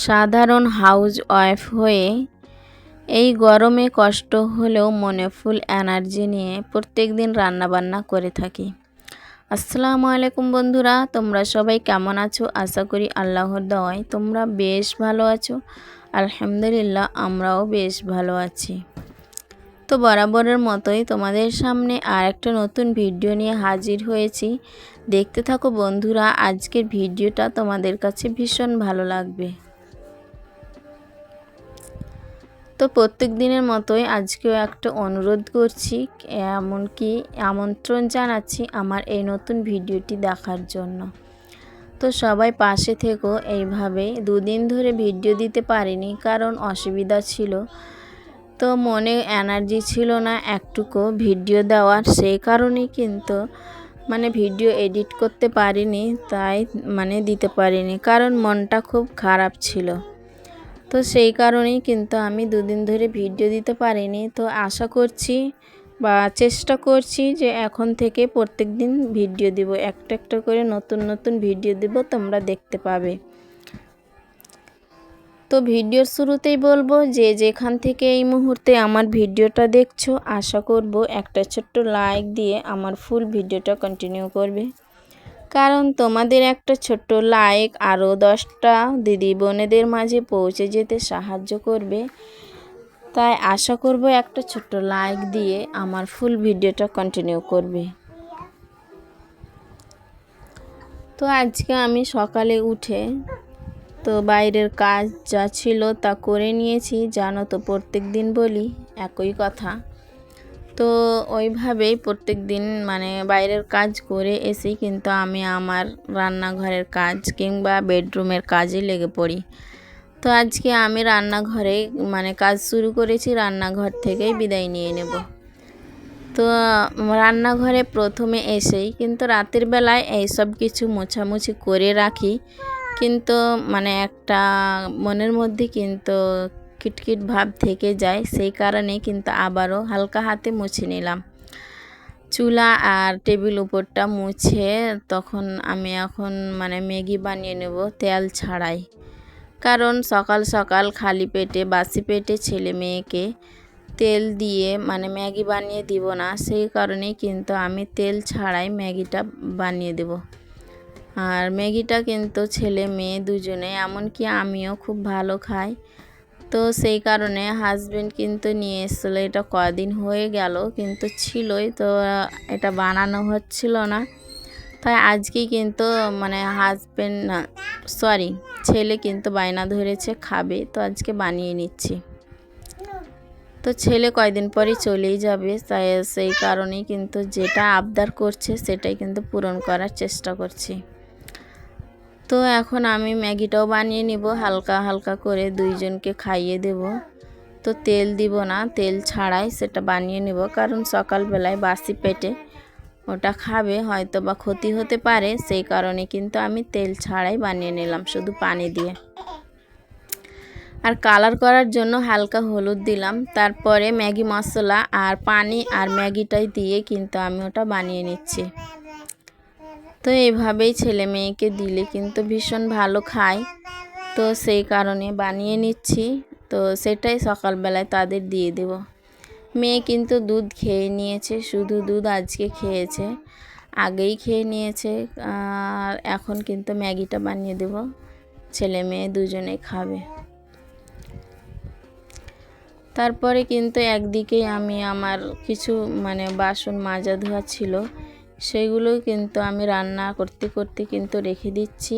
সাধারণ house wife হয়ে এই গরমে কষ্ট হলেও মনে ফুল এনার্জি নিয়ে প্রত্যেক দিন রান্নাবান্না করে থাকি। আসসালামু আলাইকুম বন্ধুরা, তোমরা সবাই কেমন আছো? আশা করি আল্লাহর দয়ায় তোমরা বেশ ভালো আছো। আলহামদুলিল্লাহ, আমরাও বেশ ভালো আছি। তো বরাবরের মতোই তোমাদের সামনে আর একটা নতুন ভিডিও নিয়ে হাজির হয়েছি। দেখতে থাকো বন্ধুরা, আজকের ভিডিওটা তোমাদের কাছে ভীষণ ভালো লাগবে। তো প্রত্যেক দিনের মতোই আজকেও একটা অনুরোধ করছি, এমনকি আমন্ত্রণ জানাচ্ছি আমার এই নতুন ভিডিওটি দেখার জন্য। তো সবাই পাশে থেকো। এইভাবে দুদিন ধরে ভিডিও দিতে পারিনি, কারণ অসুবিধা ছিল। তো মনে এনার্জি ছিল না একটুকু ভিডিও দেওয়ার, সেই কারণেই কিন্তু ভিডিও এডিট করতে পারিনি, তাই দিতে পারিনি, কারণ মনটা খুব খারাপ ছিল। তো সেই কারণেই কিন্তু আমি দুদিন ধরে ভিডিও দিতে পারিনি। তো আশা করছি বা চেষ্টা করছি যে এখন থেকে প্রত্যেক দিন ভিডিও দিব, একটা একটা করে নতুন নতুন ভিডিও দিব, তোমরা দেখতে পাবে। তো ভিডিওর শুরুতেই বলবো, যে যেখান থেকে এই মুহূর্তে আমার ভিডিওটা দেখছো, আশা করব একটা ছোট্ট লাইক দিয়ে আমার ফুল ভিডিওটা কন্টিনিউ করবে, কারণ তোমাদের একটা ছোট্ট লাইক আরও 10টা দিদি বোনেদের মাঝে পৌঁছে যেতে সাহায্য করবে। তাই আশা করব একটা ছোট্ট লাইক দিয়ে আমার ফুল ভিডিওটা কন্টিনিউ করবে। তো আজকে আমি সকালে উঠে তো বাইরের কাজ যা ছিল তা করে নিয়েছি। জানো তো প্রত্যেক দিন বলি একই কথা। তো ওইভাবেই প্রত্যেক দিন বাইরের কাজ করে এসেই কিন্তু আমি আমার রান্নাঘরের কাজ কিংবা বেডরুমের কাজে লেগে পড়ি। তো আজকে আমি রান্নাঘরে কাজ শুরু করেছি, রান্নাঘর থেকেই বিদায় নিয়ে নেব। তো রান্নাঘরে প্রথমে এসেই কিন্তু রাতের বেলায় এইসব কিছু মোছামুছি করে রাখি, কিন্তু একটা মনের মধ্যে কিন্তু কিটকিট ভাব থেকে যায়, সেই কারণে কিন্তু আবারও হালকা হাতে মুছে নিলাম চুলা আর টেবিল উপরটা মুছে। তখন আমি এখন ম্যাগি বানিয়ে নেব তেল ছাড়াই, কারণ সকাল সকাল খালি পেটে বাসি পেটে ছেলে মেয়েকে তেল দিয়ে ম্যাগি বানিয়ে দিব না, সেই কারণেই কিন্তু আমি তেল ছাড়াই ম্যাগিটা বানিয়ে দেব। আর ম্যাগিটা কিন্তু ছেলে মেয়ে দুজনে, এমনকি আমিও খুব ভালো খাই। তো সেই কারণে হাজবেন্ড কিন্তু নিয়ে এসেছিলো, এটা কদিন হয়ে গেল কিন্তু ছিলই, তো এটা বানানো হচ্ছিল না। তাই আজকেই কিন্তু ছেলে কিন্তু বায়না ধরেছে খাবে, তো আজকে বানিয়ে নিচ্ছি। তো ছেলে কয়দিন পরই চলেই যাবে, তাই সেই কারণেই কিন্তু যেটা আবদার করছে সেটাই কিন্তু পূরণ করার চেষ্টা করছি। তো এখন আমি ম্যাগিটাও বানিয়ে নিব, হালকা হালকা করে দুইজনকে খাইয়ে দেব। তো তেল দিব না, তেল ছাড়াই সেটা বানিয়ে নেব, কারণ সকালবেলায় বাসি পেটে ওটা খাবে, হয়তো বা ক্ষতি হতে পারে, সেই কারণে কিন্তু আমি তেল ছাড়াই বানিয়ে নিলাম শুধু পানি দিয়ে। আর কালার করার জন্য হালকা হলুদ দিলাম, তারপরে ম্যাগি মশলা আর পানি আর ম্যাগিটাই দিয়ে কিন্তু আমি ওটা বানিয়ে নিচ্ছি। তো এইভাবেই ছেলে মেয়েকে দিলে কিন্তু ভীষণ ভালো খায়, তো সেই কারণে বানিয়ে নিচ্ছি। তো সেটাই সকালবেলায় তাদের দিয়ে দেব। মেয়ে কিন্তু দুধ খেয়ে নিয়েছে, শুধু দুধ আজকে খেয়েছে, আগেই খেয়ে নিয়েছে। আর এখন কিন্তু ম্যাগিটা বানিয়ে দেব, ছেলে মেয়ে দুজনেই খাবে। তারপরে কিন্তু একদিকেই আমি আমার কিছু বাসন মাজা ধোয়া ছিল, সেইগুলো কিন্তু আমি রান্না করতে করতে কিন্তু রেখে দিচ্ছি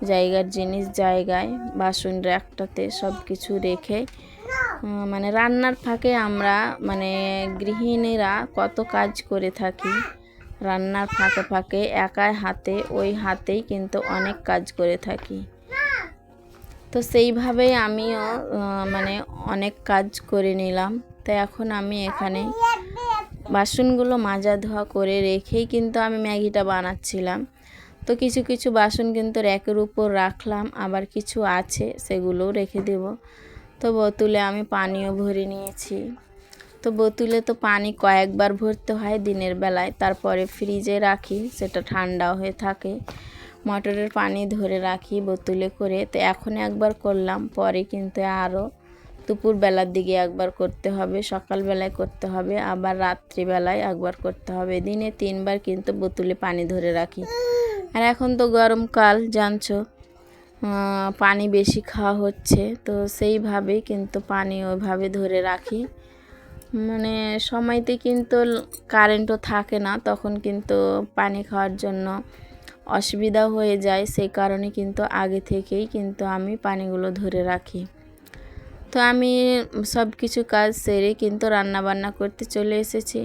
জায়গার জিনিস জায়গায়, বাসন একটাতে সব কিছু রেখে। মানে রান্নার ফাঁকে আমরা মানে গৃহিণীরা কত কাজ করে থাকি, রান্নার ফাঁকে ফাঁকে একাই হাতে ওই হাতেই কিন্তু অনেক কাজ করে থাকি। তো সেইভাবেই আমিও মানে অনেক কাজ করে নিলাম। তো এখন আমি এখানে বাসনগুলো মাজা ধোয়া করে রেখেই কিন্তু আমি ম্যাগিটা বানাচ্ছিলাম। তো কিছু কিছু বাসন কিন্তু র্যাকের উপর রাখলাম, আবার কিছু আছে সেগুলোও রেখে দেব। তো বোতলে আমি পানিও ভরে নিয়েছি। তো বোতলে তো পানি কয়েকবার ভরতে হয় দিনের বেলায়, তারপরে ফ্রিজে রাখি, সেটা ঠান্ডা হয়ে থাকে। মোটরের পানি ধরে রাখি বোতলে করে। তো এখন একবার করলাম, পরে কিন্তু আরও দুপুরবেলার দিকে একবার করতে হবে, সকালবেলায় করতে হবে, আবার রাত্রিবেলায় একবার করতে হবে। দিনে 3 বার কিন্তু বোতলে পানি ধরে রাখি। আর এখন তো গরমকাল জানছো, পানি বেশি খাওয়া হচ্ছে, তো সেইভাবেই কিন্তু পানি ওইভাবে ধরে রাখি। মানে সময়তে কিন্তু কারেন্টও থাকে না, তখন কিন্তু পানি খাওয়ার জন্য অসুবিধা হয়ে যায়, সেই কারণে কিন্তু আগে থেকেই কিন্তু আমি পানিগুলো ধরে রাখি। তো আমি সব কিছু কাজ সেরে কিন্তু রান্না বান্না করতে চলে এসেছি।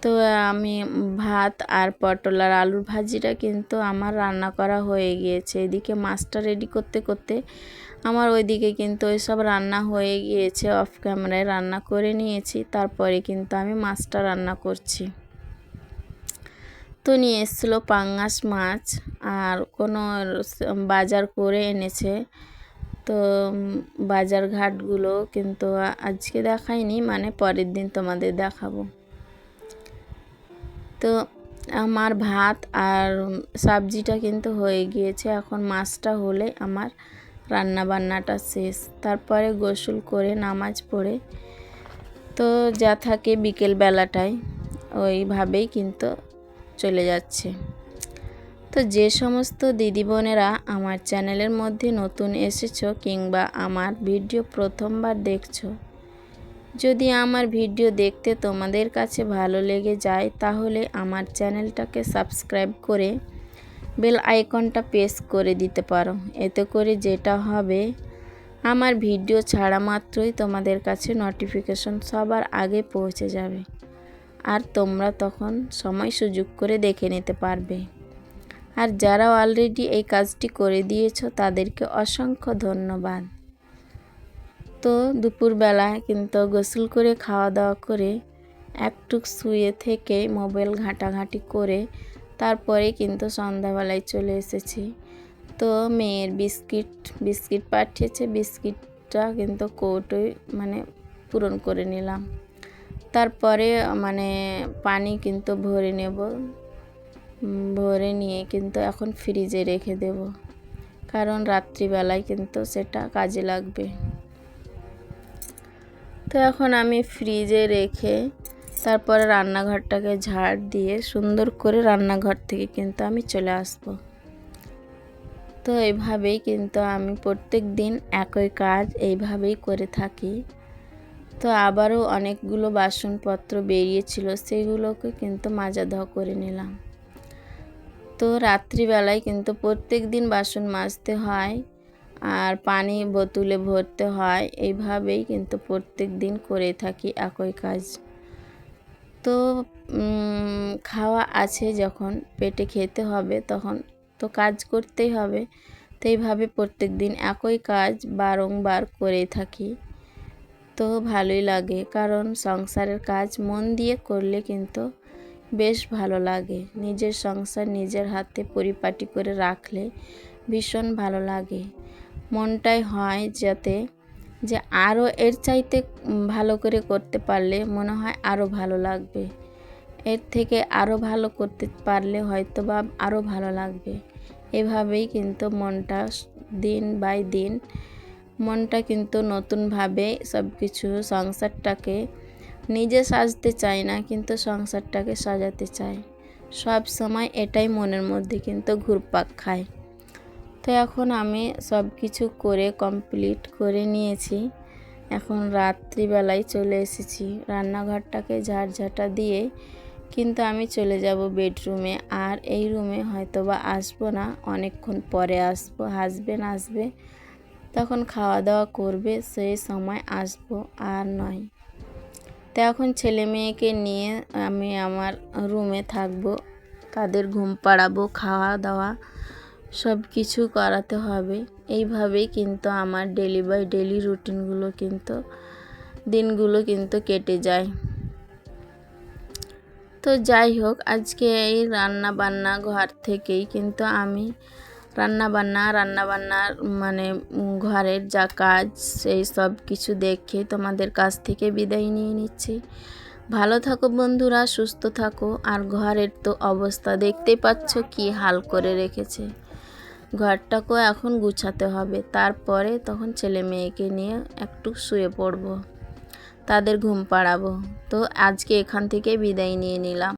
তো আমি ভাত আর পটল আর আলুর ভাজিটা কিন্তু আমার রান্না করা হয়ে গিয়েছে। এদিকে মাছটা রেডি করতে করতে আমার ওইদিকে কিন্তু ওইসব রান্না হয়ে গিয়েছে, অফ ক্যামেরায় রান্না করে নিয়েছি। তারপরে কিন্তু আমি মাছটা রান্না করছি। তো নিয়ে এসেছিলো পাঙ্গাস মাছ, আর কোনো বাজার করে এনেছে। তো বাজার ঘাটগুলো কিন্তু আজকে দেখাইনি, মানে পরের দিন তোমাদের দেখাবো। তো আমার ভাত আর সবজিটা কিন্তু হয়ে গিয়েছে, এখন মাছটা হলে আমার রান্না বান্নাটা শেষ। তারপরে গোসল করে নামাজ পড়ে তো যা থাকে বিকেল বেলাটায় ওইভাবেই কিন্তু চলে যাচ্ছে। তো যে সমস্ত দিদি বোনেরা আমার চ্যানেলের মধ্যে নতুন এসেছো কিংবা আমার ভিডিও প্রথমবার দেখছো, যদি আমার ভিডিও দেখতে তোমাদের কাছে ভালো লেগে যায় তাহলে আমার চ্যানেলটাকে সাবস্ক্রাইব করে বেল আইকনটা প্রেস করে দিতে পারো। এতে করে যেটা হবে, আমার ভিডিও ছাড়া মাত্রই তোমাদের কাছে নোটিফিকেশন সবার আগে পৌঁছে যাবে, আর তোমরা তখন সময় সুযোগ করে দেখে নিতে পারবে। আর যারা অলরেডি এই কাজটি করে দিয়েছো তাদেরকে অসংখ্য ধন্যবাদ। তো দুপুরবেলায় কিন্তু গোসল করে খাওয়া দাওয়া করে একটু শুয়ে থেকে মোবাইল ঘাঁটাঘাঁটি করে তারপরে কিন্তু সন্ধ্যাবেলায় চলে এসেছি। তো মেয়ের বিস্কিট পাঠিয়েছে, বিস্কিটটা কিন্তু কৌটোয় মানে পূরণ করে নিলাম। তারপরে মানে পানি কিন্তু ভরে নেব, ভরে নিয়ে কিন্তু এখন ফ্রিজে রেখে দেব, কারণ রাত্রিবেলায় কিন্তু সেটা কাজে লাগবে। তো এখন আমি ফ্রিজে রেখে তারপরে রান্নাঘরটাকে ঝাড় দিয়ে সুন্দর করে রান্নাঘর থেকে কিন্তু আমি চলে আসব। তো এইভাবেই কিন্তু আমি প্রত্যেক দিন একই কাজ এইভাবেই করে থাকি। তো আবারও অনেকগুলো বাসনপত্র বেরিয়েছিল, সেগুলোকে কিন্তু মাজা ধোয়া করে নিলাম। তো রাত্রিবেলায় কিন্তু প্রত্যেক দিন বাসন মাজতে হয় আর পানি বোতলে ভরতে হয়, এইভাবেই কিন্তু প্রত্যেক দিন করে থাকি একই কাজ। তো খাওয়া আছে যখন, পেটে খেতে হবে, তখন তো কাজ করতেই হবে। তো এইভাবে প্রত্যেক দিন একই কাজ বারংবার করে থাকি। তো ভালোই লাগে, কারণ সংসারের কাজ মন দিয়ে করলে কিন্তু বেশ ভালো লাগে। নিজের সংসার নিজের হাতে পরিপাটি করে রাখলে ভীষণ ভালো লাগে। মনটাই হয় যাতে যে আরও এর চাইতে ভালো করে করতে পারলে মনে হয় আরও ভালো লাগবে, এর থেকে আরও ভালো করতে পারলে হয়তো বা আরও ভালো লাগবে। এভাবেই কিন্তু মনটা দিন বাই দিন মনটা কিন্তু নতুনভাবে সব কিছু সংসারটাকে নিজে সাজতে চায় না, কিন্তু সংসারটাকে সাজাতে চায়। সব সময় এটাই মনের মধ্যে কিন্তু ঘুরপাক খায়। তো এখন আমি সব কিছু করে কমপ্লিট করে নিয়েছি। এখন রাত্রিবেলায় চলে এসেছি, রান্নাঘরটাকে ঝাড়ঝাঁটা দিয়ে কিন্তু আমি চলে যাব বেডরুমে। আর এই রুমে হয়তো বা আসবো না, অনেকক্ষণ পরে আসবো। হাজবেন্ড আসবে, তখন খাওয়া দাওয়া করবে, সেই সময় আসবো, আর নয়। তো এখন ছেলে মেয়েকে নিয়ে আমি আমার রুমে থাকবো, তাদের ঘুম পাড়াবো, খাওয়া দাওয়া সব কিছু করাতে হবে। এইভাবেই কিন্তু আমার ডেলি বাই ডেলি রুটিনগুলো কিন্তু দিনগুলো কিন্তু কেটে যায়। তো যাই হোক, আজকে এই রান্না বান্না ঘর থেকেই কিন্তু আমি রান্নাবান্নার মানে ঘরের যা কাজ সেই সব কিছু দেখে তোমাদের কাছ থেকে বিদায় নিয়ে নিচ্ছি। ভালো থাকো বন্ধুরা, সুস্থ থাকো। আর ঘরের তো অবস্থা দেখতেই পাচ্ছ কি হাল করে রেখেছে। ঘরটাকেও এখন গুছাতে হবে, তারপরে তখন ছেলে মেয়েকে নিয়ে একটু শুয়ে পড়বো, তাদের ঘুম পাড়াবো। তো আজকে এখান থেকে বিদায় নিয়ে নিলাম।